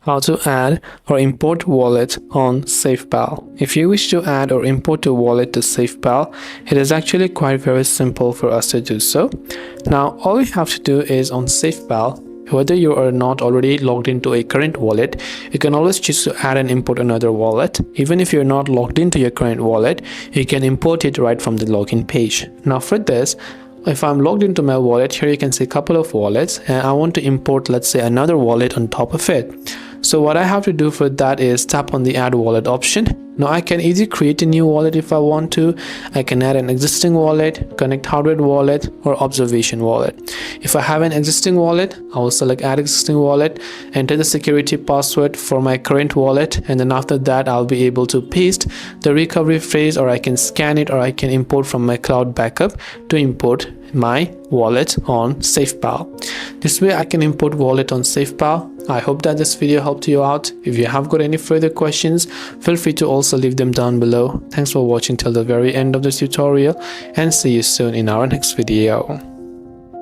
How to add or import wallet on SafePal. If you wish to add or import a wallet to SafePal, it is actually quite very simple for us to do so. Now all you have to do is on SafePal, whether you are not already logged into a current wallet, you can always choose to add and import another wallet. Even if you're not logged into your current wallet, you can import it right from the login page. Now for this, if I'm logged into my wallet, here you can see a couple of wallets, and I want to import, let's say, another wallet on top of it. So what I have to do for that is tap on the add wallet option. Now I can either create a new wallet if I want to. I can add an existing wallet, connect hardware wallet, or observation wallet. If I have an existing wallet, I will select add existing wallet, enter the security password for my current wallet, and then after that I'll be able to paste the recovery phrase, or I can scan it, or I can import from my cloud backup to import my wallet on SafePal. This way I can import wallet on SafePal. I hope that this video helped you out. If you have got any further questions, feel free to also leave them down below. Thanks for watching till the very end of this tutorial, and see you soon in our next video.